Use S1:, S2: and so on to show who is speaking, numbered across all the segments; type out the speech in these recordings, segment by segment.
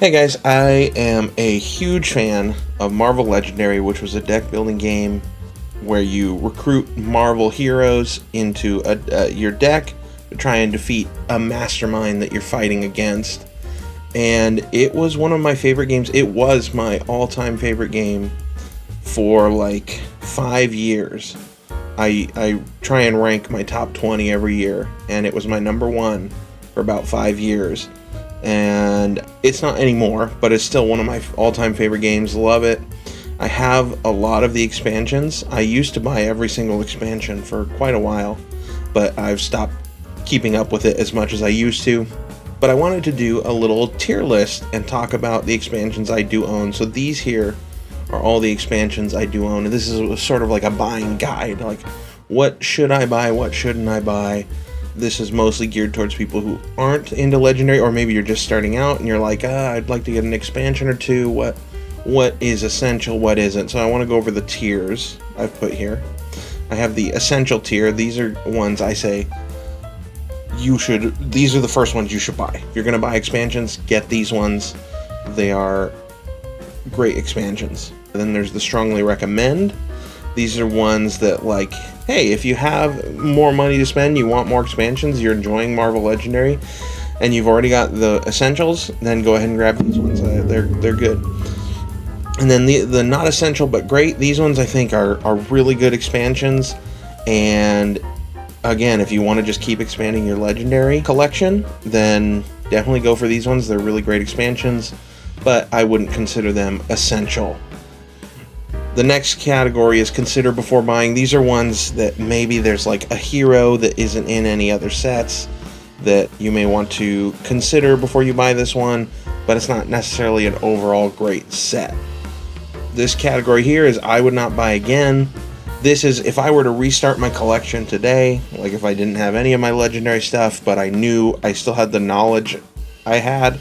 S1: Hey guys, I am a huge fan of Marvel Legendary, which was a deck building game where you recruit Marvel heroes into your deck to try and defeat a mastermind that you're fighting against. And it was one of my favorite games. It was my all-time favorite game for like 5 years. I try and rank my top 20 every year, and it was my number one for about 5 years. And it's not anymore, but it's still one of my all-time favorite games. Love it. I have a lot of the expansions. I used to buy every single expansion for quite a while, but I've stopped keeping up with it as much as I used to. But I wanted to do a little tier list and talk about the expansions I do own. So these here are all the expansions I do own, and this is sort of like a buying guide. Like, what should I buy? What shouldn't I buy? This is mostly geared towards people who aren't into Legendary, or maybe you're just starting out and you're like, I'd like to get an expansion or two. What is essential, what isn't? So I want to go over the tiers I've put here. I have the essential tier. These are ones I say these are the first ones you should buy. If you're going to buy expansions, get these ones. They are great expansions. And then there's the strongly recommend. These are ones that, like, hey, if you have more money to spend, you want more expansions, you're enjoying Marvel Legendary, and you've already got the essentials, then go ahead and grab these ones. They're good. And then the not essential but great, these ones I think are really good expansions. And again, if you want to just keep expanding your Legendary collection, then definitely go for these ones. They're really great expansions, but I wouldn't consider them essential. The next category is consider before buying. These are ones that maybe there's like a hero that isn't in any other sets that you may want to consider before you buy this one, but it's not necessarily an overall great set. This category here is I would not buy again. This is if I were to restart my collection today, like if I didn't have any of my Legendary stuff, but I knew I still had the knowledge I had,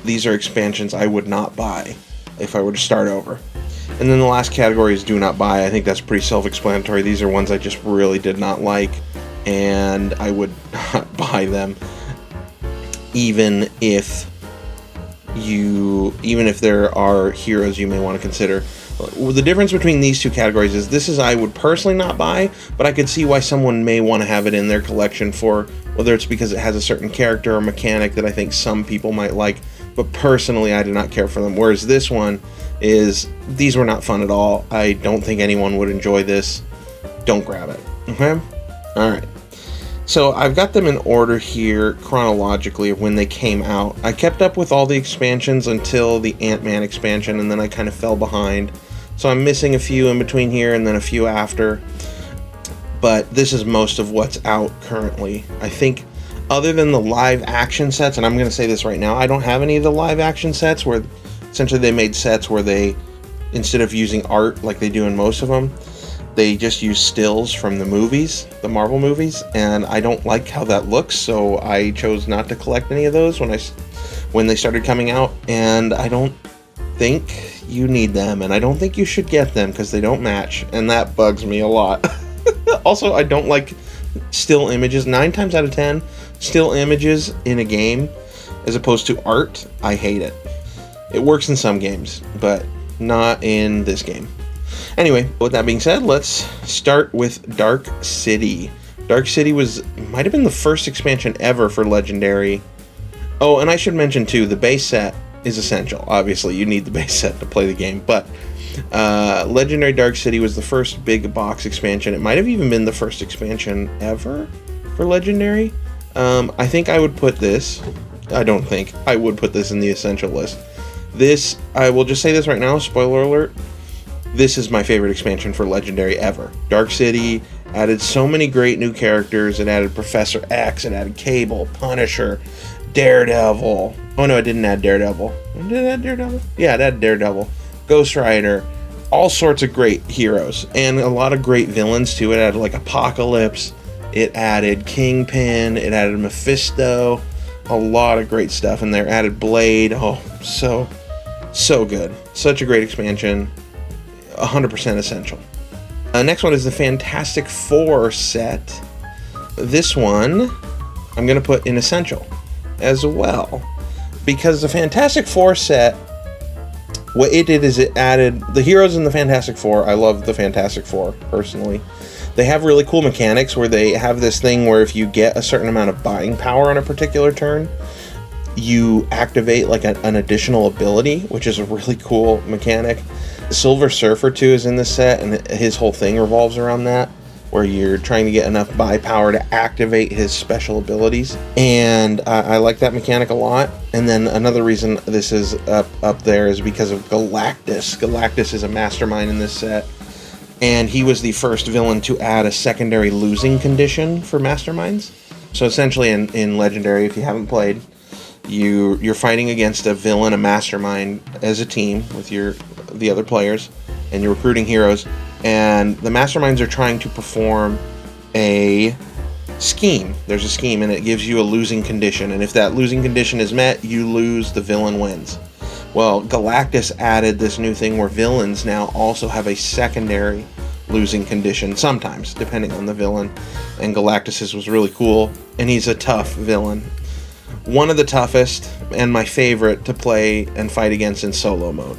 S1: these are expansions I would not buy if I were to start over. And then the last category is do not buy. I think that's pretty self-explanatory. These are ones I just really did not like, and I would not buy them, even if there are heroes you may want to consider. The difference between these two categories is this is I would personally not buy, but I could see why someone may want to have it in their collection for, whether it's because it has a certain character or mechanic that I think some people might like, but personally I do not care for them. Whereas this one is, these were not fun at all. I don't think anyone would enjoy this. Don't grab it. Okay? Alright. So I've got them in order here chronologically of when they came out. I kept up with all the expansions until the Ant-Man expansion, and then I kind of fell behind. So I'm missing a few in between here and then a few after. But this is most of what's out currently. I think other than the live action sets, and I'm going to say this right now, I don't have any of the live action sets where essentially they made sets where they, instead of using art like they do in most of them, they just use stills from the movies, the Marvel movies, and I don't like how that looks, so I chose not to collect any of those when they started coming out, and I don't think you need them, and I don't think you should get them because they don't match, and that bugs me a lot. Also, I don't like still images. 9 times out of 10, still images in a game as opposed to art, I hate it. It works in some games, but not in this game. Anyway, with that being said, let's start with Dark City. Dark City might have been the first expansion ever for Legendary. Oh, and I should mention too, the base set is essential. Obviously, you need the base set to play the game, but Legendary Dark City was the first big box expansion. It might have even been the first expansion ever for Legendary. I think I would put this, I don't think, I would put this in the essential list. This, I will just say this right now, spoiler alert, this is my favorite expansion for Legendary ever. Dark City added so many great new characters. It added Professor X, it added Cable, Punisher, Daredevil. Oh no, it didn't add Daredevil. Did it add Daredevil? Yeah, it added Daredevil. Ghost Rider. All sorts of great heroes. And a lot of great villains too. It added like Apocalypse. It added Kingpin. It added Mephisto. A lot of great stuff in there. Added Blade. Oh, so good. Such a great expansion. 100% essential. Next one is the Fantastic Four set. This one I'm going to put in essential as well. because the Fantastic Four set, what it did is it added the heroes in the Fantastic Four. I love the Fantastic Four, personally. They have really cool mechanics where they have this thing where if you get a certain amount of buying power on a particular turn, you activate like an additional ability, which is a really cool mechanic. The Silver Surfer, too, is in this set, and his whole thing revolves around that, where you're trying to get enough buy power to activate his special abilities. And I like that mechanic a lot. And then another reason this is up there is because of Galactus. Galactus is a mastermind in this set, and he was the first villain to add a secondary losing condition for masterminds. So essentially in Legendary, if you haven't played, you're fighting against a villain, a mastermind, as a team with the other players, and you're recruiting heroes, and the masterminds are trying to perform a scheme. There's a scheme, and it gives you a losing condition, and if that losing condition is met, you lose, the villain wins. Well, Galactus added this new thing where villains now also have a secondary losing condition, sometimes, depending on the villain, and Galactus's was really cool, and he's a tough villain. One of the toughest, and my favorite to play and fight against in solo mode.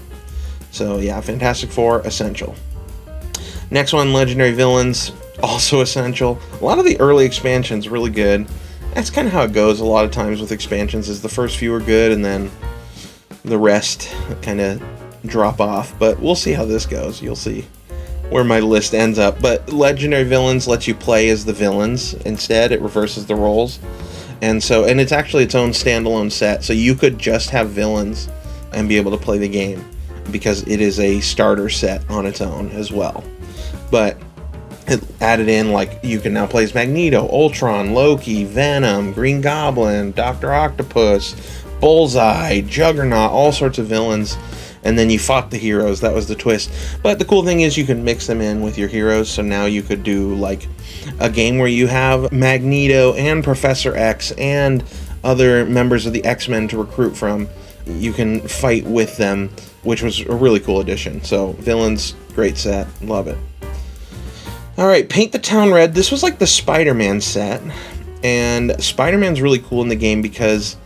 S1: So yeah, Fantastic Four, essential. Next one, Legendary Villains, also essential. A lot of the early expansions really good. That's kind of how it goes a lot of times with expansions, is the first few are good and then the rest kind of drop off. But we'll see how this goes. You'll see where my list ends up. But Legendary Villains lets you play as the villains instead. It reverses the roles. And it's actually its own standalone set, so you could just have villains and be able to play the game, because it is a starter set on its own as well. But it added in, like, you can now play as Magneto, Ultron, Loki, Venom, Green Goblin, Dr. Octopus, Bullseye, Juggernaut, all sorts of villains, and then you fought the heroes. That was the twist. But the cool thing is you can mix them in with your heroes, so now you could do, like, a game where you have Magneto and Professor X and other members of the X-Men to recruit from. You can fight with them, which was a really cool addition. So, villains, great set. Love it. Alright, Paint the Town Red. This was like the Spider-Man set. And Spider-Man's really cool in the game because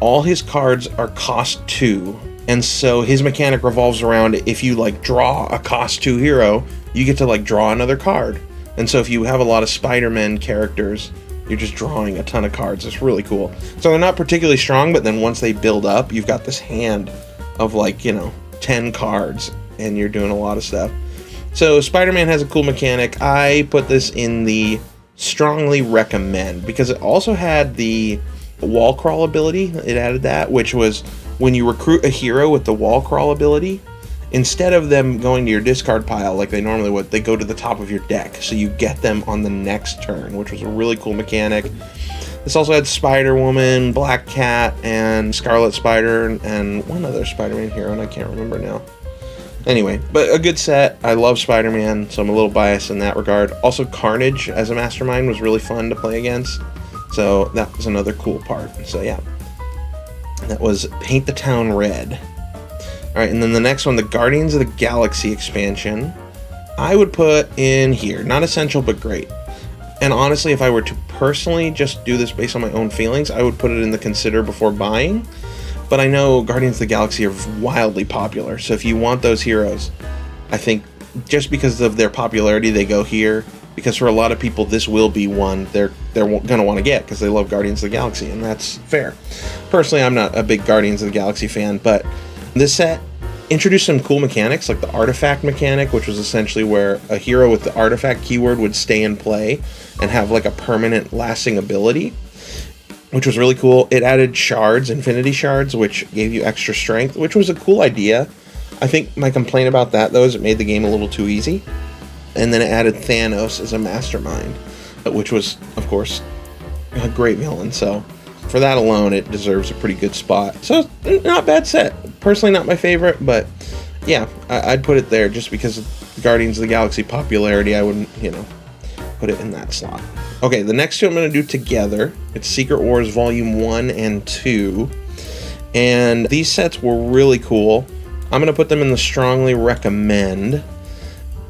S1: all his cards are cost 2. And so his mechanic revolves around, if you like draw a cost 2 hero, you get to like draw another card. And so if you have a lot of Spider-Man characters, you're just drawing a ton of cards. It's really cool. So they're not particularly strong, but then once they build up, you've got this hand of 10 cards, and you're doing a lot of stuff. So Spider-Man has a cool mechanic. I put this in the strongly recommend, because it also had the wall crawl ability. It added that, which was when you recruit a hero with the wall crawl ability, instead of them going to your discard pile like they normally would, they go to the top of your deck, so you get them on the next turn, which was a really cool mechanic. This also had Spider-Woman, Black Cat, and Scarlet Spider, and one other Spider-Man hero, and I can't remember now. Anyway, but a good set. I love Spider-Man, so I'm a little biased in that regard. Also, Carnage as a mastermind was really fun to play against, so that was another cool part. So yeah, that was Paint the Town Red. Alright, and then the next one, the Guardians of the Galaxy expansion, I would put in here. Not essential, but great. And honestly, if I were to personally just do this based on my own feelings, I would put it in the consider before buying. But I know Guardians of the Galaxy are wildly popular, so if you want those heroes, I think just because of their popularity, they go here. Because for a lot of people, this will be one they're going to want to get because they love Guardians of the Galaxy, and that's fair. Personally, I'm not a big Guardians of the Galaxy fan, but this set introduced some cool mechanics, like the artifact mechanic, which was essentially where a hero with the artifact keyword would stay in play and have like a permanent lasting ability, which was really cool. It added shards, infinity shards, which gave you extra strength, which was a cool idea. I think my complaint about that, though, is it made the game a little too easy. And then it added Thanos as a mastermind, which was, of course, a great villain. So for that alone, it deserves a pretty good spot. So, not a bad set. Personally, not my favorite, but yeah, I'd put it there just because of the Guardians of the Galaxy popularity. I wouldn't, put it in that slot. Okay, the next two I'm going to do together. It's Secret Wars Volume 1 and 2. And these sets were really cool. I'm going to put them in the strongly recommend.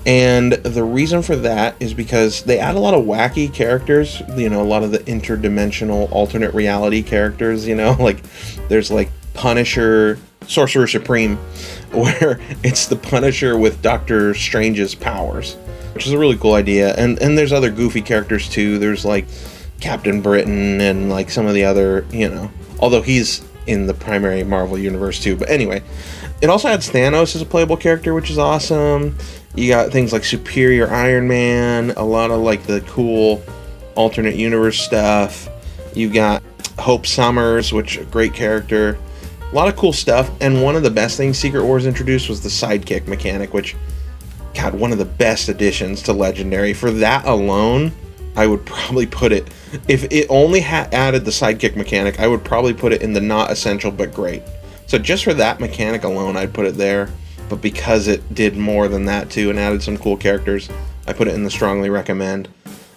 S1: And the reason for that is because they add a lot of wacky characters, a lot of the interdimensional alternate reality characters, like there's like Punisher, Sorcerer Supreme, where it's the Punisher with Doctor Strange's powers, which is a really cool idea. And there's other goofy characters too. There's like Captain Britain and like some of the other, although he's in the primary Marvel universe too. But anyway, it also adds Thanos as a playable character, which is awesome. You got things like Superior Iron Man, a lot of like the cool alternate universe stuff. You got Hope Summers, which is a great character. A lot of cool stuff. And one of the best things Secret Wars introduced was the sidekick mechanic, which, God, one of the best additions to Legendary. For that alone, I would probably put it, if it only added the sidekick mechanic, I would probably put it in the not essential but great. So just for that mechanic alone, I'd put it there. But because it did more than that too and added some cool characters, I put it in the strongly recommend.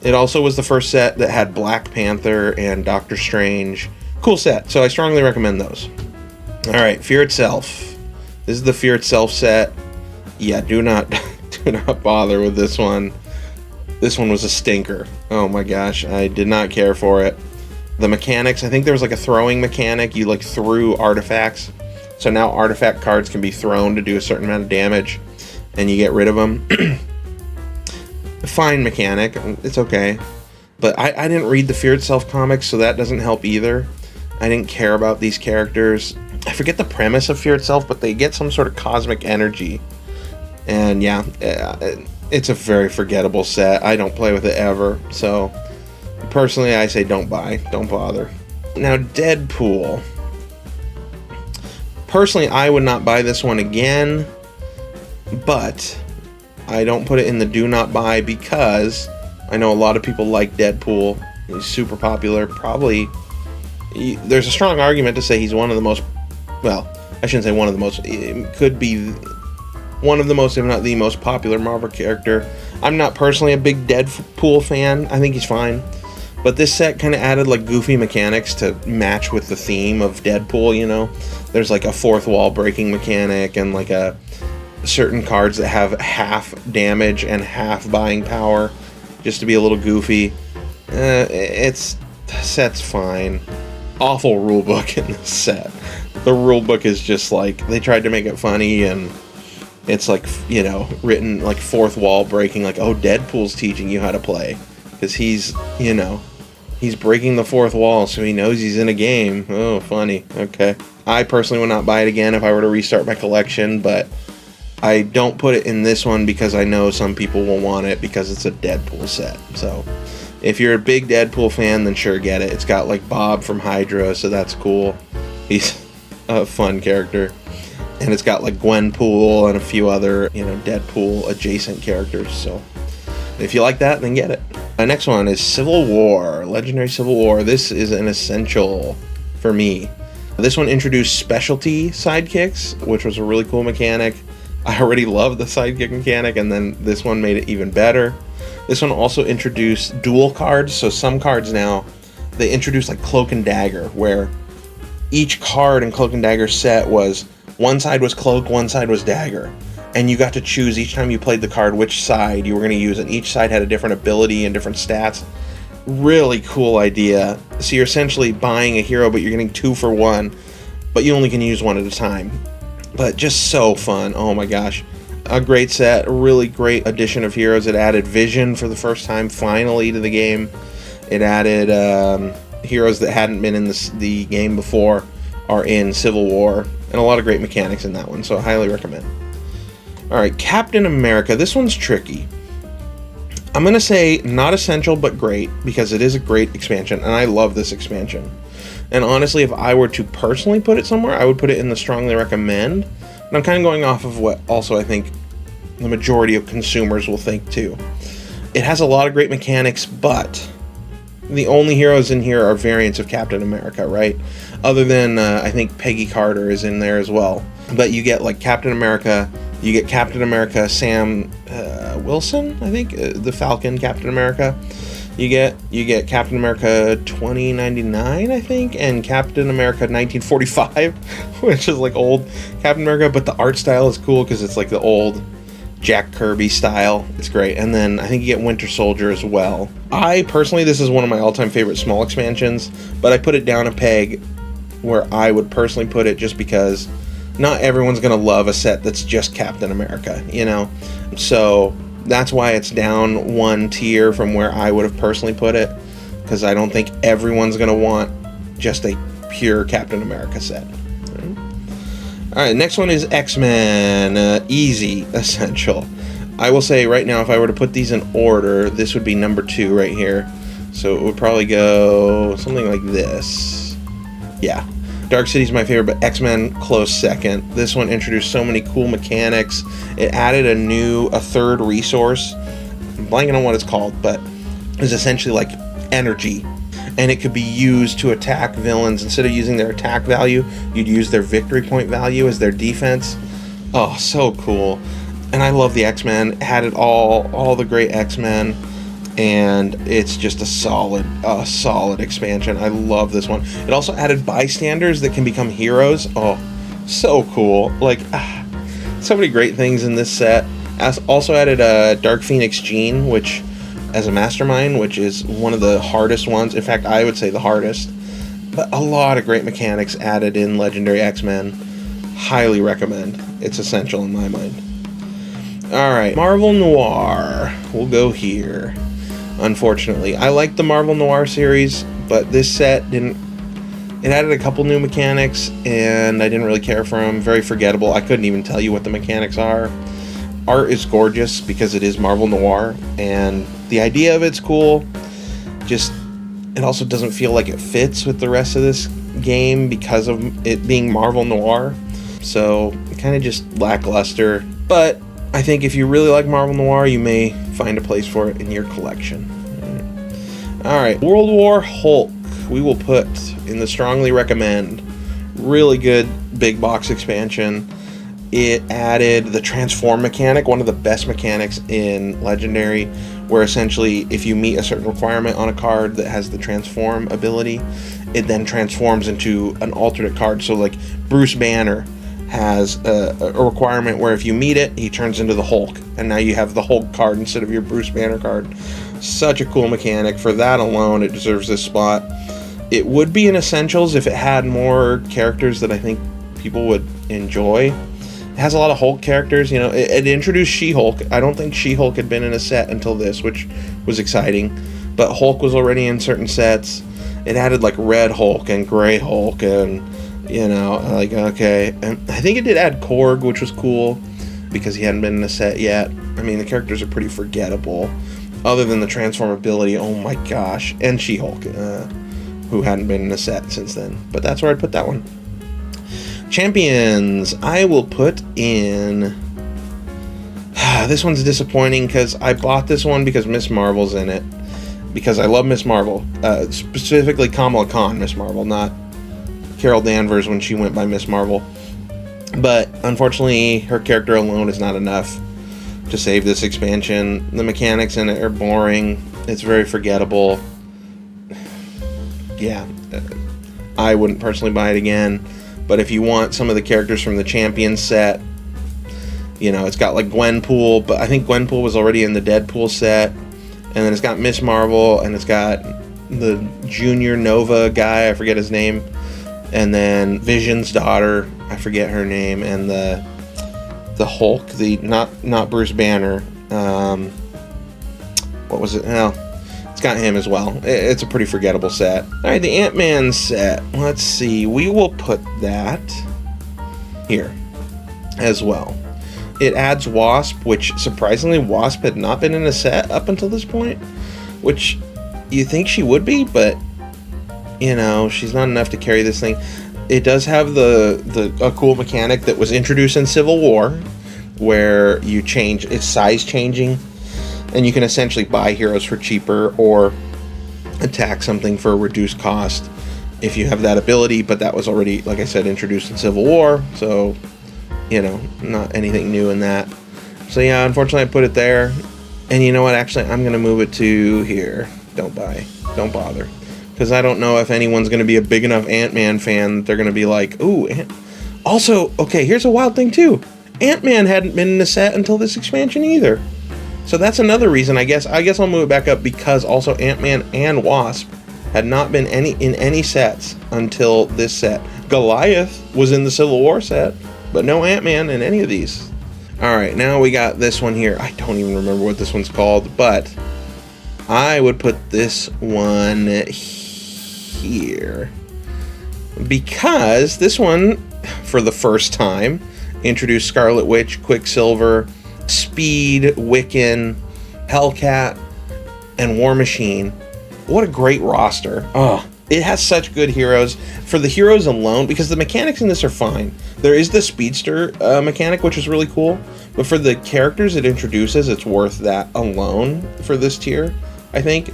S1: It also was the first set that had Black Panther and Doctor Strange. Cool set, so I strongly recommend those. Alright, Fear Itself. This is the Fear Itself set. Yeah, do not bother with this one. This one was a stinker. Oh my gosh, I did not care for it. The mechanics, I think there was like a throwing mechanic. You like threw artifacts. So now artifact cards can be thrown to do a certain amount of damage, and you get rid of them. Fine mechanic, it's okay. But I didn't read the Fear Itself comics, so that doesn't help either. I didn't care about these characters. I forget the premise of Fear Itself, but they get some sort of cosmic energy. And yeah, it's a very forgettable set. I don't play with it ever. So personally, I say don't buy, don't bother. Now, Deadpool. Personally, I would not buy this one again, but I don't put it in the do not buy because I know a lot of people like Deadpool. He's super popular. Probably, there's a strong argument to say he's one of the most, well, I shouldn't say one of the most, it could be one of the most, if not the most popular Marvel character. I'm not personally a big Deadpool fan. I think he's fine. But this set kind of added like goofy mechanics to match with the theme of Deadpool, There's like a fourth wall breaking mechanic and like a certain cards that have half damage and half buying power, just to be a little goofy. The set's fine. Awful rulebook in this set. The rulebook is just like, they tried to make it funny, and it's like, written like fourth wall breaking, like, oh, Deadpool's teaching you how to play. Because he's, he's breaking the fourth wall, so he knows he's in a game. Oh, funny. Okay. I personally would not buy it again if I were to restart my collection, but I don't put it in this one because I know some people will want it because it's a Deadpool set. So if you're a big Deadpool fan, then sure, get it. It's got like Bob from Hydra, so that's cool. He's a fun character. And it's got like Gwenpool and a few other, Deadpool adjacent characters. So if you like that, then get it. My next one is Civil War, Legendary Civil War. This is an essential for me. This one introduced specialty sidekicks, which was a really cool mechanic. I already loved the sidekick mechanic, and then this one made it even better. This one also introduced dual cards, so some cards now, they introduced like Cloak and Dagger, where each card in Cloak and Dagger set was, one side was Cloak, one side was Dagger. And you got to choose each time you played the card which side you were going to use, and each side had a different ability and different stats. Really cool idea. So you're essentially buying a hero, but you're getting 2 for 1, but you only can use one at a time. But just so fun. Oh my gosh. A great set, a really great addition of heroes. It added Vision for the first time, finally, to the game. It added heroes that hadn't been in the game before are in Civil War, and a lot of great mechanics in that one, so I highly recommend. Alright, Captain America. This one's tricky. I'm going to say not essential, but great, because it is a great expansion, and I love this expansion. And honestly, if I were to personally put it somewhere, I would put it in the strongly recommend. And I'm kind of going off of what also I think the majority of consumers will think too. It has a lot of great mechanics, but the only heroes in here are variants of Captain America, right? Other than, I think Peggy Carter is in there as well. But you get like Captain America, you get Captain America Sam Wilson, I think, the Falcon Captain America. You get Captain America 2099, I think, and Captain America 1945, which is like old Captain America, but the art style is cool because it's like the old Jack Kirby style. It's great. And then I think you get Winter Soldier as well. I personally, this is one of my all-time favorite small expansions, but I put it down a peg where I would personally put it, just because not everyone's going to love a set that's just Captain America, you know? So that's why it's down one tier from where I would have personally put it, because I don't think everyone's going to want just a pure Captain America set. Alright, next one is X-Men. Easy, essential. I will say right now, if I were to put these in order, this would be number 2 right here. So it would probably go something like this. Yeah. Dark City's my favorite, but X-Men close second. This one introduced so many cool mechanics. It added a third resource. I'm blanking on what it's called, but it's essentially like energy. And it could be used to attack villains. Instead of using their attack value, you'd use their victory point value as their defense. Oh, so cool. And I love the X-Men. It had it all the great X-Men. And it's just a solid expansion. I love this one. It also added bystanders that can become heroes. Oh, so cool. Like, so many great things in this set. Also added a Dark Phoenix Gene, which, as a mastermind, which is one of the hardest ones. In fact, I would say the hardest. But a lot of great mechanics added in Legendary X-Men. Highly recommend. It's essential in my mind. Alright, Marvel Noir. We'll go here. Unfortunately, I like the Marvel Noir series, but this set didn't. It added a couple new mechanics, and I didn't really care for them. Very forgettable. I couldn't even tell you what the mechanics are. Art is gorgeous because it is Marvel Noir, and the idea of it's cool. Just, it also doesn't feel like it fits with the rest of this game because of it being Marvel Noir. So, kind of just lackluster. But I think if you really like Marvel Noir, you may find a place for it in your collection. Alright, World War Hulk. We will put in the strongly recommend. Really good big box expansion. It added the transform mechanic, one of the best mechanics in Legendary, where essentially if you meet a certain requirement on a card that has the transform ability, it then transforms into an alternate card. So like Bruce Banner has a requirement where if you meet it, he turns into the Hulk, and now you have the Hulk card instead of your Bruce Banner card. Such a cool mechanic. For that alone, it deserves this spot. It would be an Essentials if it had more characters that I think people would enjoy. It has a lot of Hulk characters, you know. It introduced She-Hulk. I don't think She-Hulk had been in a set until this, which was exciting. But Hulk was already in certain sets. It added like Red Hulk and Gray Hulk, and you know, like, okay. And I think it did add Korg, which was cool because he hadn't been in a set yet. I mean, the characters are pretty forgettable, other than the transformability. Oh my gosh, and She-Hulk, who hadn't been in a set since then. But that's where I'd put that one. Champions, I will put in. This one's disappointing because I bought this one because Miss Marvel's in it. Because I love Miss Marvel, specifically Kamala Khan Miss Marvel, not Carol Danvers when she went by Miss Marvel. But unfortunately, her character alone is not enough to save this expansion. The mechanics in it are boring. It's very forgettable. Yeah, I wouldn't personally buy it again. But if you want some of the characters from the Champions set, you know, it's got like Gwenpool, but I think Gwenpool was already in the Deadpool set. And then it's got Miss Marvel, and it's got the Junior Nova guy, I forget his name. And then Vision's daughter, I forget her name, and the Hulk, the not Bruce Banner. What was it? No, it's got him as well. It's a pretty forgettable set. All right, the Ant-Man set. Let's see. We will put that here as well. It adds Wasp, which surprisingly Wasp had not been in a set up until this point, which you think she would be, but you know, she's not enough to carry this thing. It does have a cool mechanic that was introduced in Civil War, where you change, it's size changing, and you can essentially buy heroes for cheaper or attack something for a reduced cost if you have that ability. But that was already, like I said, introduced in Civil War, so you know, not anything new in that. So yeah, unfortunately I put it there. And you know what, actually I'm gonna move it to here. Don't bother. Because I don't know if anyone's going to be a big enough Ant-Man fan that they're going to be like, ooh. Also, okay, here's a wild thing too. Ant-Man hadn't been in the set until this expansion either. So that's another reason, I guess. I'll move it back up because also Ant-Man and Wasp had not been in any sets until this set. Goliath was in the Civil War set, but no Ant-Man in any of these. All right, now we got this one here. I don't even remember what this one's called, but I would put this one here because this one, for the first time, introduced Scarlet Witch, Quicksilver, Speed, Wiccan, Hellcat, and War Machine. What a great roster. Oh, it has such good heroes. For the heroes alone, because the mechanics in this are fine. There is the speedster mechanic, which is really cool. But for the characters it introduces, it's worth that alone for this tier, I think.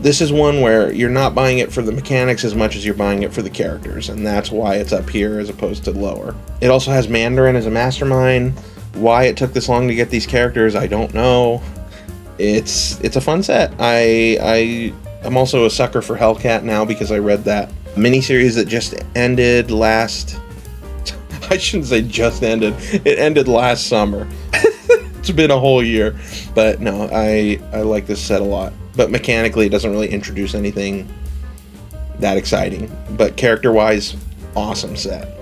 S1: This is one where you're not buying it for the mechanics as much as you're buying it for the characters. And that's why it's up here as opposed to lower. It also has Mandarin as a mastermind. Why it took this long to get these characters, I don't know. It's a fun set. I'm also a sucker for Hellcat now because I read that miniseries that just ended last... I shouldn't say just ended. It ended last summer. It's been a whole year. But no, I like this set a lot. But mechanically, it doesn't really introduce anything that exciting. But character-wise, awesome set.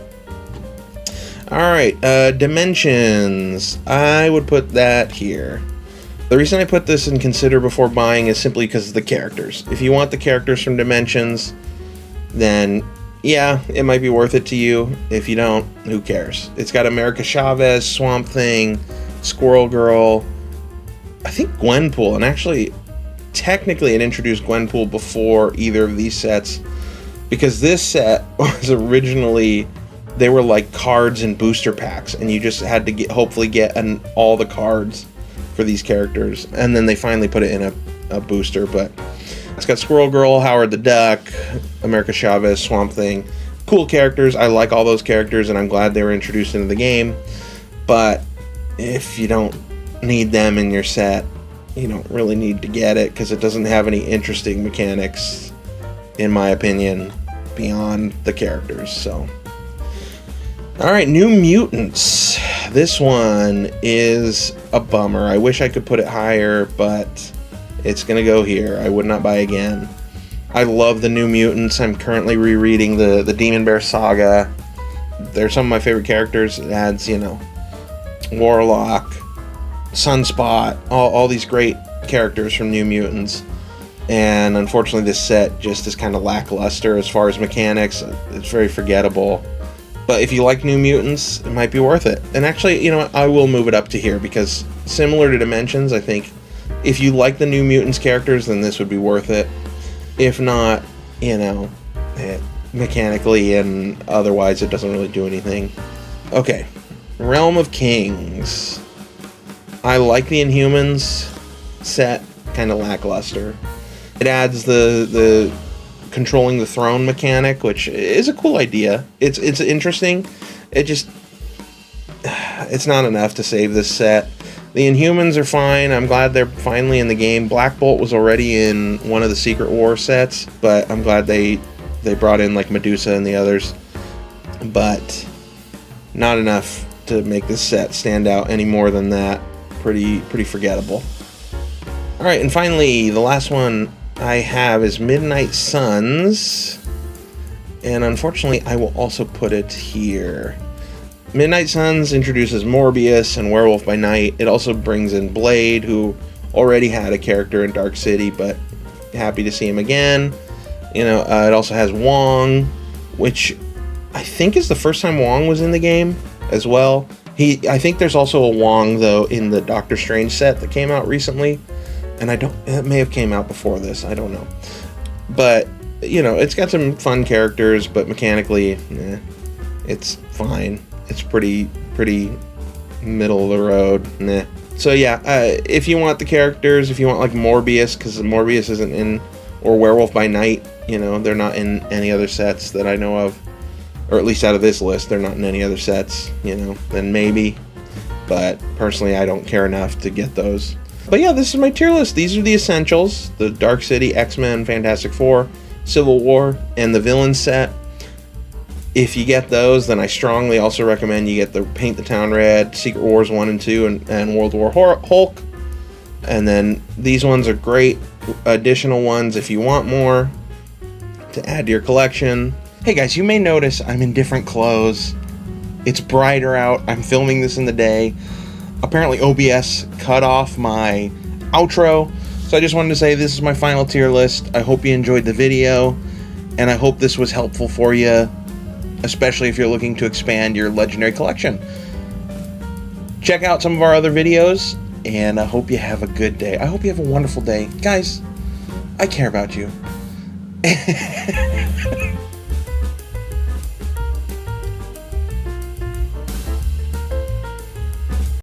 S1: Alright, Dimensions. I would put that here. The reason I put this in consider before buying is simply because of the characters. If you want the characters from Dimensions, then yeah, it might be worth it to you. If you don't, who cares? It's got America Chavez, Swamp Thing, Squirrel Girl, I think Gwenpool, and actually, technically it introduced Gwenpool before either of these sets, because this set was originally, they were like cards and booster packs, and you just had to hopefully get all the cards for these characters, and then they finally put it in a booster. But it's got Squirrel Girl, Howard the Duck, America Chavez, Swamp Thing. Cool characters. I like all those characters, and I'm glad they were introduced into the game. But if you don't need them in your set, you don't really need to get it, because it doesn't have any interesting mechanics, in my opinion, beyond the characters. So, alright, New Mutants. This one is a bummer. I wish I could put it higher, but it's gonna go here. I would not buy again. I love the New Mutants. I'm currently rereading the Demon Bear saga. They're some of my favorite characters. It adds, Warlock, Sunspot, all these great characters from New Mutants. And unfortunately, this set just is kind of lackluster as far as mechanics. It's very forgettable. But if you like New Mutants, it might be worth it. And actually, I will move it up to here, because similar to Dimensions, I think if you like the New Mutants characters, then this would be worth it. If not, mechanically and otherwise, it doesn't really do anything. Okay, Realm of Kings. I like the Inhumans set, kind of lackluster. It adds the controlling the throne mechanic, which is a cool idea. It's interesting. It's not enough to save this set. The Inhumans are fine. I'm glad they're finally in the game. Black Bolt was already in one of the Secret War sets, but I'm glad they brought in like Medusa and the others. But not enough to make this set stand out any more than that. Pretty forgettable. All right, and finally, the last one I have is Midnight Suns, and unfortunately I will also put it here. Midnight Suns introduces Morbius and Werewolf by Night. It also brings in Blade, who already had a character in Dark City, but happy to see him again. It also has Wong, which I think is the first time Wong was in the game as well. I think there's also a Wong, though, in the Doctor Strange set that came out recently. And it may have came out before this, I don't know. But, it's got some fun characters, but mechanically, it's fine. It's pretty middle of the road, So yeah, if you want the characters, if you want like Morbius, because Morbius isn't in, or Werewolf by Night, they're not in any other sets that I know of. Or at least out of this list, they're not in any other sets, then maybe. But personally, I don't care enough to get those. But yeah, this is my tier list. These are the essentials: the Dark City, X-Men, Fantastic Four, Civil War, and the villain set. If you get those, then I strongly also recommend you get the Paint the Town Red, Secret Wars 1 and 2, and World War Hulk. And then these ones are great additional ones if you want more. to add to your collection. Hey guys, you may notice I'm in different clothes. It's brighter out. I'm filming this in the day. Apparently OBS cut off my outro, so I just wanted to say this is my final tier list. I hope you enjoyed the video, and I hope this was helpful for you, especially if you're looking to expand your legendary collection. Check out some of our other videos, and I hope you have a good day. I hope you have a wonderful day. Guys, I care about you.